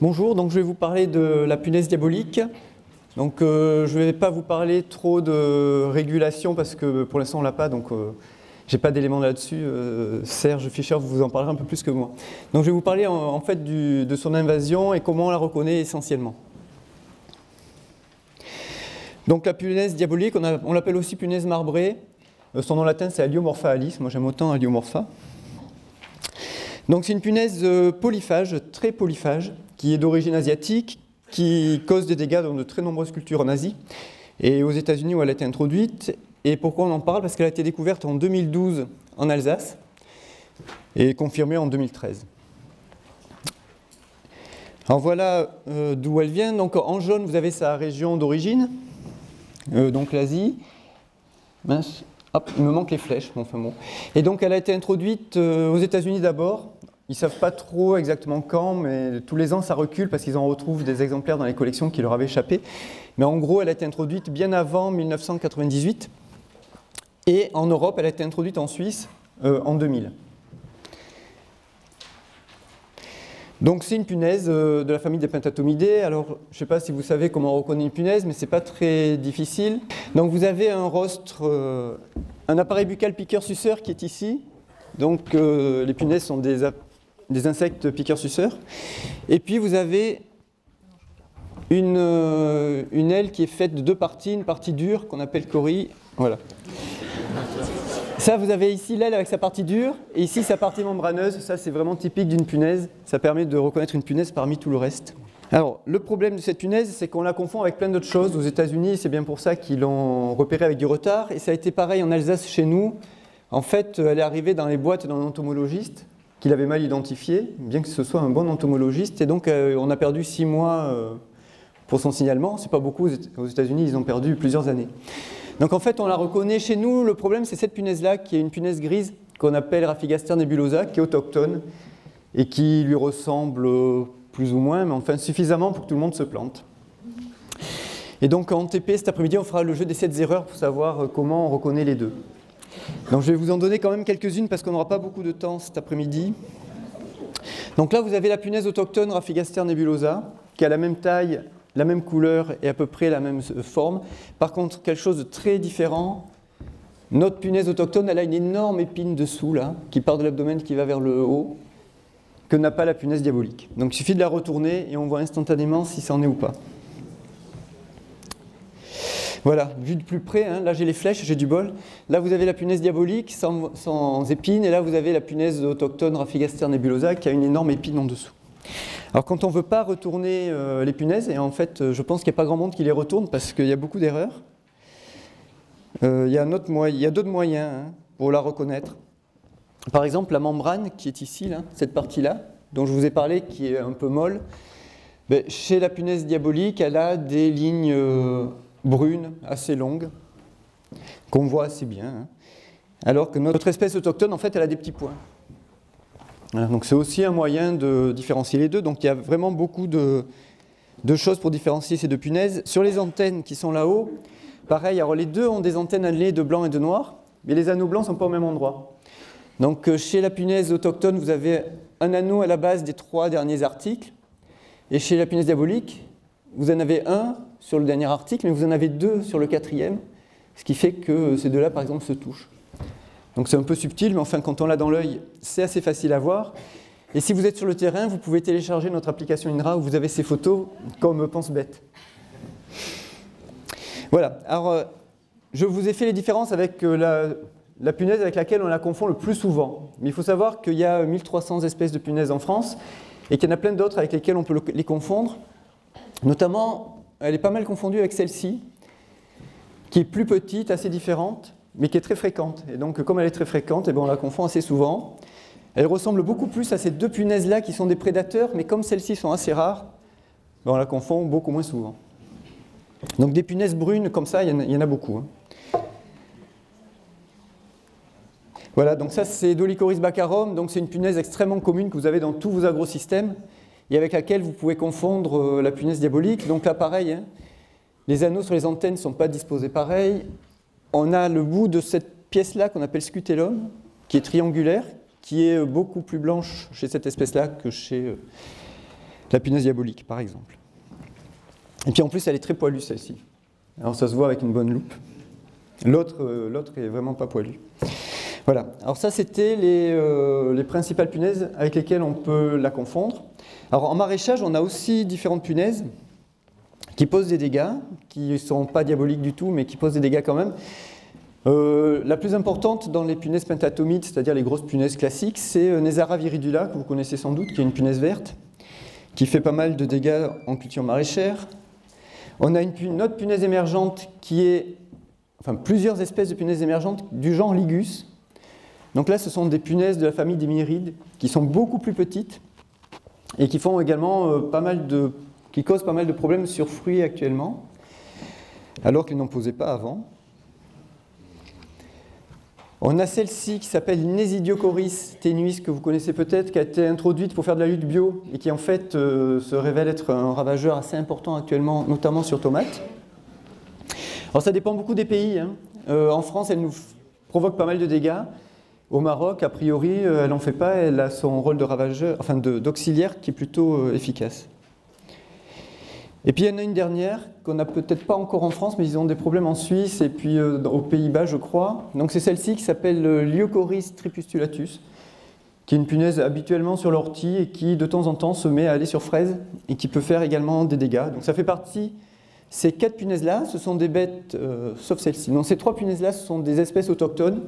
Bonjour, donc je vais vous parler de la punaise diabolique. Donc je ne vais pas vous parler trop de régulation parce que pour l'instant on ne l'a pas, donc j'ai pas d'éléments là-dessus. Serge Fischer vous en parlera un peu plus que moi. Donc je vais vous parler en fait de son invasion et comment on la reconnaît essentiellement. Donc la punaise diabolique, on l'appelle aussi punaise marbrée. Son nom latin c'est Alliomorpha alice, moi j'aime autant Alliomorpha. Donc c'est une punaise polyphage, très polyphage, qui est d'origine asiatique, qui cause des dégâts dans de très nombreuses cultures en Asie et aux États-Unis où elle a été introduite. Et pourquoi on en parle? Parce qu'elle a été découverte en 2012 en Alsace et confirmée en 2013. Alors voilà d'où elle vient. Donc en jaune, vous avez sa région d'origine, donc l'Asie. Mince, hop, il me manque les flèches. Enfin bon. Et donc elle a été introduite aux États-Unis d'abord. Ils ne savent pas trop exactement quand, mais tous les ans ça recule parce qu'ils en retrouvent des exemplaires dans les collections qui leur avaient échappé. Mais en gros, elle a été introduite bien avant 1998. Et en Europe, elle a été introduite en Suisse en 2000. Donc c'est une punaise de la famille des Pentatomidés. Alors je ne sais pas si vous savez comment on reconnaît une punaise, mais ce n'est pas très difficile. Donc vous avez un rostre, un appareil buccal piqueur-suceur qui est ici. Donc les punaises sont des insectes piqueurs-suceurs. Et puis vous avez une aile qui est faite de deux parties, une partie dure qu'on appelle corie. Voilà. Ça, vous avez ici l'aile avec sa partie dure, et ici sa partie membraneuse. Ça, c'est vraiment typique d'une punaise. Ça permet de reconnaître une punaise parmi tout le reste. Alors, le problème de cette punaise, c'est qu'on la confond avec plein d'autres choses. Aux États-Unis, c'est bien pour ça qu'ils l'ont repérée avec du retard. Et ça a été pareil en Alsace chez nous. En fait, elle est arrivée dans les boîtes d'un entomologiste qu'il avait mal identifié, bien que ce soit un bon entomologiste. Et donc, on a perdu 6 mois pour son signalement. C'est pas beaucoup. Aux États-Unis, ils ont perdu plusieurs années. Donc en fait, on la reconnaît chez nous. Le problème, c'est cette punaise-là, qui est une punaise grise qu'on appelle Rhaphigaster nebulosa, qui est autochtone et qui lui ressemble plus ou moins, mais enfin suffisamment pour que tout le monde se plante. Et donc en TP, cet après-midi, on fera le jeu des 7 erreurs pour savoir comment on reconnaît les deux. Donc je vais vous en donner quand même quelques-unes parce qu'on n'aura pas beaucoup de temps cet après-midi. Donc là, vous avez la punaise autochtone Rhaphigaster nebulosa, qui a la même taille, la même couleur et à peu près la même forme. Par contre, quelque chose de très différent, notre punaise autochtone, elle a une énorme épine dessous, là, qui part de l'abdomen, qui va vers le haut, que n'a pas la punaise diabolique. Donc il suffit de la retourner et on voit instantanément si ça en est ou pas. Voilà, vu de plus près, hein, là j'ai les flèches, j'ai du bol. Là vous avez la punaise diabolique sans épine, et là vous avez la punaise autochtone Rhaphigaster nebulosa qui a une énorme épine en dessous. Alors quand on ne veut pas retourner les punaises, et en fait je pense qu'il n'y a pas grand monde qui les retourne parce qu'il y a beaucoup d'erreurs, il y a d'autres moyens hein, pour la reconnaître. Par exemple la membrane qui est ici, là, cette partie-là, dont je vous ai parlé, qui est un peu molle, ben, chez la punaise diabolique, elle a des lignes brunes assez longues, qu'on voit assez bien, hein, alors que notre espèce autochtone, en fait, elle a des petits points. Voilà, donc c'est aussi un moyen de différencier les deux. Donc il y a vraiment beaucoup de choses pour différencier ces deux punaises. Sur les antennes qui sont là-haut, pareil, alors les deux ont des antennes annelées de blanc et de noir, mais les anneaux blancs ne sont pas au même endroit. Donc chez la punaise autochtone, vous avez un anneau à la base des 3 derniers articles, et chez la punaise diabolique, vous en avez un sur le dernier article, mais vous en avez 2 sur le 4e, ce qui fait que ces deux-là, par exemple, se touchent. Donc c'est un peu subtil, mais enfin, quand on l'a dans l'œil, c'est assez facile à voir. Et si vous êtes sur le terrain, vous pouvez télécharger notre application INRA où vous avez ces photos comme pense bête. Voilà. Alors, je vous ai fait les différences avec la punaise avec laquelle on la confond le plus souvent. Mais il faut savoir qu'il y a 1300 espèces de punaises en France et qu'il y en a plein d'autres avec lesquelles on peut les confondre. Notamment, elle est pas mal confondue avec celle-ci, qui est plus petite, assez différente, mais qui est très fréquente. Et donc, comme elle est très fréquente, eh bien, on la confond assez souvent. Elle ressemble beaucoup plus à ces deux punaises-là qui sont des prédateurs, mais comme celles-ci sont assez rares, ben, on la confond beaucoup moins souvent. Donc des punaises brunes comme ça, il y en a beaucoup. Hein. Voilà, donc ça c'est Dolichoris baccharum, donc c'est une punaise extrêmement commune que vous avez dans tous vos agrosystèmes et avec laquelle vous pouvez confondre la punaise diabolique. Donc là pareil, hein, les anneaux sur les antennes ne sont pas disposés pareil. On a le bout de cette pièce-là qu'on appelle scutellum, qui est triangulaire, qui est beaucoup plus blanche chez cette espèce-là que chez La punaise diabolique, par exemple. Et puis en plus, elle est très poilue, celle-ci. Alors ça se voit avec une bonne loupe. L'autre est vraiment pas poilue. Voilà. Alors ça, c'était les principales punaises avec lesquelles on peut la confondre. Alors en maraîchage, on a aussi différentes punaises qui posent des dégâts, qui ne sont pas diaboliques du tout, mais qui posent des dégâts quand même. La plus importante dans les punaises pentatomides, c'est-à-dire les grosses punaises classiques, c'est Neisara viridula, que vous connaissez sans doute, qui est une punaise verte, qui fait pas mal de dégâts en culture maraîchère. On a une autre punaise émergente qui est, enfin plusieurs espèces de punaises émergentes du genre Ligus. Donc là, ce sont des punaises de la famille des myrides qui sont beaucoup plus petites et qui font également qui causent pas mal de problèmes sur fruits actuellement, alors qu'ils n'en posaient pas avant. On a celle-ci qui s'appelle Nesidiocoris tenuis, que vous connaissez peut-être, qui a été introduite pour faire de la lutte bio et qui en fait se révèle être un ravageur assez important actuellement, notamment sur tomates. Alors ça dépend beaucoup des pays. En France, elle nous provoque pas mal de dégâts. Au Maroc, a priori, elle n'en fait pas, elle a son rôle de ravageur, enfin d'auxiliaire qui est plutôt efficace. Et puis il y en a une dernière qu'on n'a peut-être pas encore en France, mais ils ont des problèmes en Suisse et puis aux Pays-Bas, je crois. Donc c'est celle-ci qui s'appelle Liocoris tripustulatus, qui est une punaise habituellement sur l'ortie et qui de temps en temps se met à aller sur fraise et qui peut faire également des dégâts. Donc ça fait partie, ces 4 punaises-là, ce sont des bêtes, sauf celle-ci. Donc ces 3 punaises-là, ce sont des espèces autochtones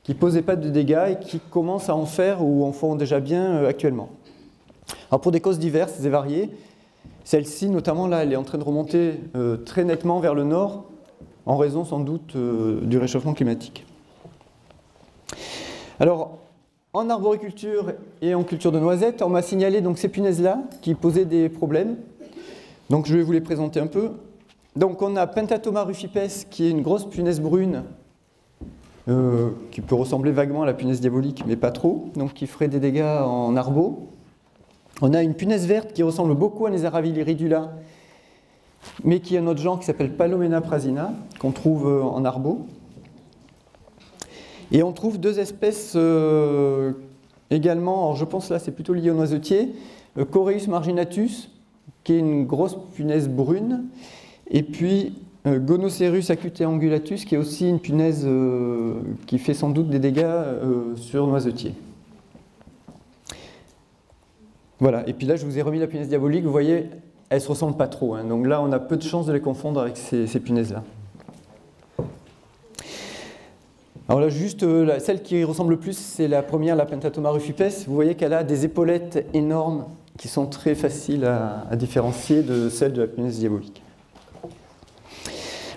qui ne posaient pas de dégâts et qui commencent à en faire ou en font déjà bien actuellement. Alors pour des causes diverses et variées, celle-ci, notamment, là, elle est en train de remonter très nettement vers le nord, en raison sans doute du réchauffement climatique. Alors, en arboriculture et en culture de noisettes, on m'a signalé donc, ces punaises-là qui posaient des problèmes. Donc, je vais vous les présenter un peu. Donc, on a Pentatoma rufipes, qui est une grosse punaise brune, qui peut ressembler vaguement à la punaise diabolique, mais pas trop, donc qui ferait des dégâts en arbo. On a une punaise verte qui ressemble beaucoup à Neisara viridula, mais qui est un autre genre qui s'appelle Palomena prasina, qu'on trouve en arbo. Et on trouve 2 espèces également, alors je pense là c'est plutôt lié aux noisetiers, Coreus marginatus, qui est une grosse punaise brune, et puis Gonocerus acuteangulatus, qui est aussi une punaise qui fait sans doute des dégâts sur noisetiers. Voilà, et puis là je vous ai remis la punaise diabolique, vous voyez, elles ne se ressemblent pas trop, donc là on a peu de chances de les confondre avec ces punaises-là. Alors là juste, celle qui ressemble le plus, c'est la première, la Pentatoma rufipes. Vous voyez qu'elle a des épaulettes énormes qui sont très faciles à différencier de celles de la punaise diabolique.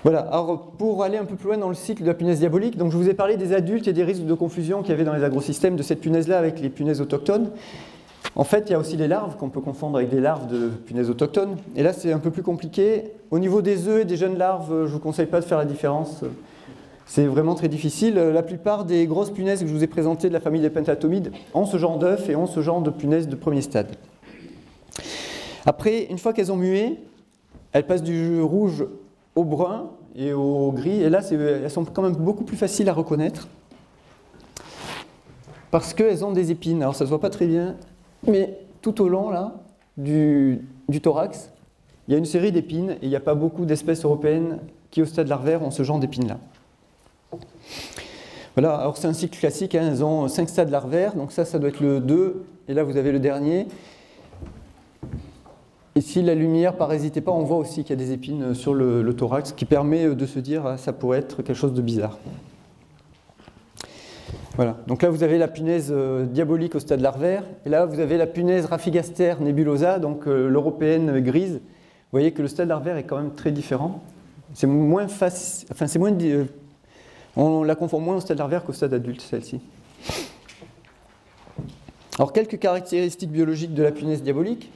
Voilà, alors pour aller un peu plus loin dans le cycle de la punaise diabolique, donc je vous ai parlé des adultes et des risques de confusion qu'il y avait dans les agrosystèmes de cette punaise-là avec les punaises autochtones. En fait, il y a aussi les larves qu'on peut confondre avec des larves de punaises autochtones. Et là, c'est un peu plus compliqué. Au niveau des œufs et des jeunes larves, je ne vous conseille pas de faire la différence. C'est vraiment très difficile. La plupart des grosses punaises que je vous ai présentées de la famille des pentatomides ont ce genre d'œufs et ont ce genre de punaises de premier stade. Après, une fois qu'elles ont mué, elles passent du rouge au brun et au gris. Et là, elles sont quand même beaucoup plus faciles à reconnaître parce qu'elles ont des épines. Alors, ça ne se voit pas très bien. Mais tout au long là, du thorax, il y a une série d'épines et il n'y a pas beaucoup d'espèces européennes qui au stade larvaire ont ce genre d'épines-là. Voilà, alors c'est un cycle classique, elles ont 5 stades larvaires, donc ça doit être le 2, et là vous avez le dernier. Et si la lumière parasitait pas, on voit aussi qu'il y a des épines sur le thorax, qui permet de se dire ça pourrait être quelque chose de bizarre. Voilà, donc là vous avez la punaise diabolique au stade larvaire, et là vous avez la punaise Rhaphigaster nebulosa, donc l'européenne grise. Vous voyez que le stade larvaire est quand même très différent. C'est moins facile, enfin c'est moins, on la confond moins au stade larvaire qu'au stade adulte, celle-ci. Alors quelques caractéristiques biologiques de la punaise diabolique.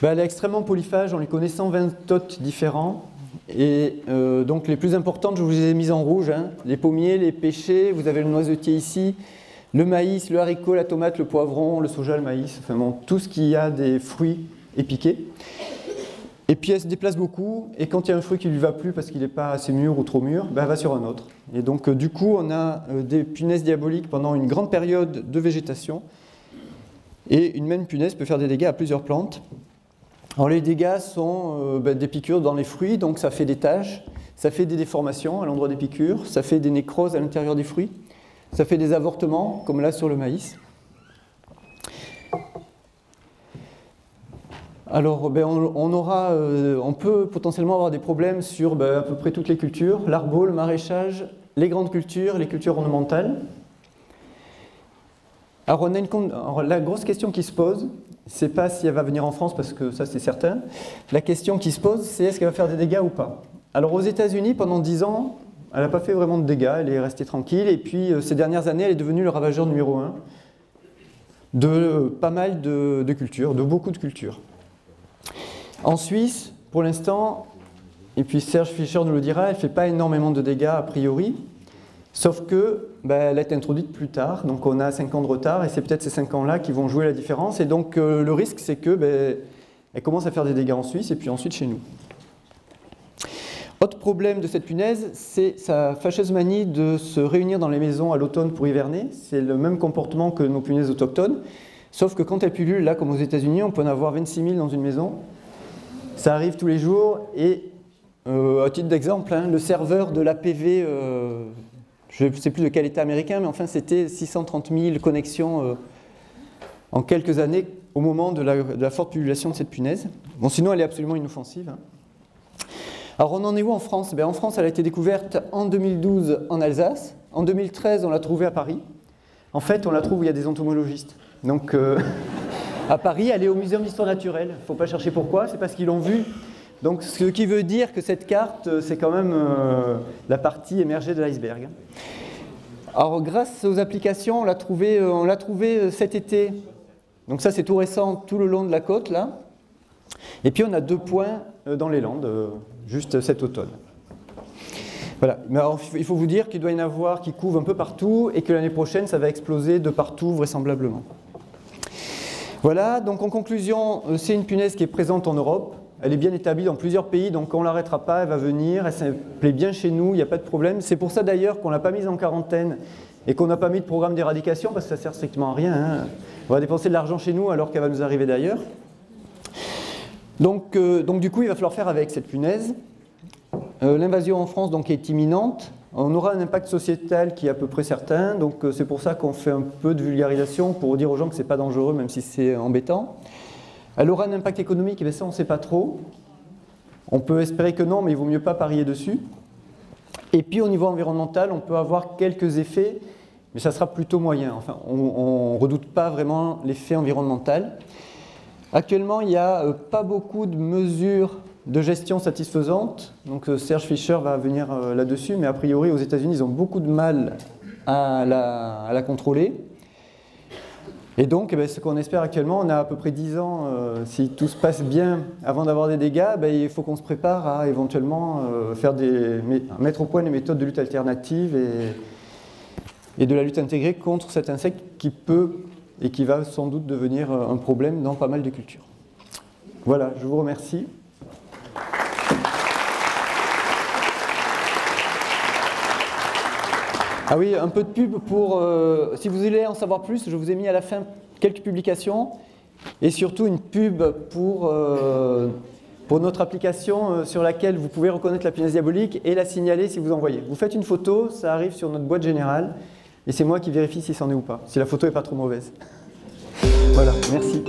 Elle est extrêmement polyphage, on lui connaît 120 hôtes différents. Et donc les plus importantes, je vous les ai mises en rouge, les pommiers, les pêchers, vous avez le noisetier ici, le maïs, le haricot, la tomate, le poivron, le soja, le maïs, enfin bon, tout ce qui a des fruits et piqués. Et puis elle se déplace beaucoup, et quand il y a un fruit qui ne lui va plus parce qu'il n'est pas assez mûr ou trop mûr, elle va sur un autre. Et donc du coup, on a des punaises diaboliques pendant une grande période de végétation, Et une même punaise peut faire des dégâts à plusieurs plantes. Alors les dégâts sont des piqûres dans les fruits, donc ça fait des taches, ça fait des déformations à l'endroit des piqûres, ça fait des nécroses à l'intérieur des fruits, ça fait des avortements, comme là sur le maïs. Alors on peut potentiellement avoir des problèmes sur à peu près toutes les cultures, l'arbo, le maraîchage, les grandes cultures, les cultures ornementales. Alors, la grosse question qui se pose, c'est pas si elle va venir en France, parce que ça c'est certain. La question qui se pose, c'est est-ce qu'elle va faire des dégâts ou pas. Alors aux États-Unis, pendant 10 ans, elle n'a pas fait vraiment de dégâts, elle est restée tranquille, et puis ces dernières années, elle est devenue le ravageur numéro 1 de pas mal de cultures, de beaucoup de cultures. En Suisse, pour l'instant, et puis Serge Fischer nous le dira, elle ne fait pas énormément de dégâts a priori, sauf que elle a été introduite plus tard, donc on a 5 ans de retard, et c'est peut-être ces 5 ans-là qui vont jouer la différence, et donc le risque c'est que elle commence à faire des dégâts en Suisse, et puis ensuite chez nous. Autre problème de cette punaise, c'est sa fâcheuse manie de se réunir dans les maisons à l'automne pour hiverner. C'est le même comportement que nos punaises autochtones, sauf que quand elle pullule, là comme aux États-Unis, on peut en avoir 26 000 dans une maison. Ça arrive tous les jours, et à titre d'exemple, le serveur de l'APV, je ne sais plus de quel État américain, mais enfin c'était 630 000 connexions en quelques années au moment de la forte pullulation de cette punaise. Bon, sinon elle est absolument inoffensive. Alors on en est où en France? En France, elle a été découverte en 2012 en Alsace. En 2013, on l'a trouvée à Paris. En fait, on la trouve où il y a des entomologistes. Donc à Paris, elle est au Muséum d'Histoire Naturelle. Il ne faut pas chercher pourquoi, c'est parce qu'ils l'ont vue. Donc ce qui veut dire que cette carte, c'est quand même la partie émergée de l'iceberg. Alors grâce aux applications, on l'a trouvée cet été. Donc ça c'est tout récent, tout le long de la côte là. Et puis on a 2 points dans les Landes, juste cet automne. Voilà. Mais alors, il faut vous dire qu'il doit y en avoir qui couvrent un peu partout et que l'année prochaine ça va exploser de partout vraisemblablement. Voilà, donc en conclusion, c'est une punaise qui est présente en Europe. Elle est bien établie dans plusieurs pays, donc on ne l'arrêtera pas, elle va venir, elle se plaît bien chez nous, il n'y a pas de problème. C'est pour ça d'ailleurs qu'on ne l'a pas mise en quarantaine et qu'on n'a pas mis de programme d'éradication, parce que ça ne sert strictement à rien. On va dépenser de l'argent chez nous alors qu'elle va nous arriver d'ailleurs. Donc du coup, il va falloir faire avec cette punaise. L'invasion en France donc, est imminente. On aura un impact sociétal qui est à peu près certain, donc c'est pour ça qu'on fait un peu de vulgarisation pour dire aux gens que ce n'est pas dangereux, même si c'est embêtant. Elle aura un impact économique, et ça on ne sait pas trop. On peut espérer que non, mais il vaut mieux pas parier dessus. Et puis au niveau environnemental, on peut avoir quelques effets, mais ça sera plutôt moyen. Enfin, on ne redoute pas vraiment l'effet environnemental. Actuellement, il n'y a pas beaucoup de mesures de gestion satisfaisantes. Donc Serge Fischer va venir là-dessus, mais a priori aux États-Unis, ils ont beaucoup de mal à la contrôler. Et donc, ce qu'on espère actuellement, on a à peu près 10 ans, si tout se passe bien avant d'avoir des dégâts, il faut qu'on se prépare à éventuellement mettre au point des méthodes de lutte alternative et de la lutte intégrée contre cet insecte qui peut et qui va sans doute devenir un problème dans pas mal de cultures. Voilà, je vous remercie. Ah oui, un peu de pub pour, si vous voulez en savoir plus, je vous ai mis à la fin quelques publications et surtout une pub pour notre application sur laquelle vous pouvez reconnaître la punaise diabolique et la signaler si vous en voyez. Vous faites une photo, ça arrive sur notre boîte générale et c'est moi qui vérifie si c'en est ou pas, si la photo n'est pas trop mauvaise. Voilà, merci.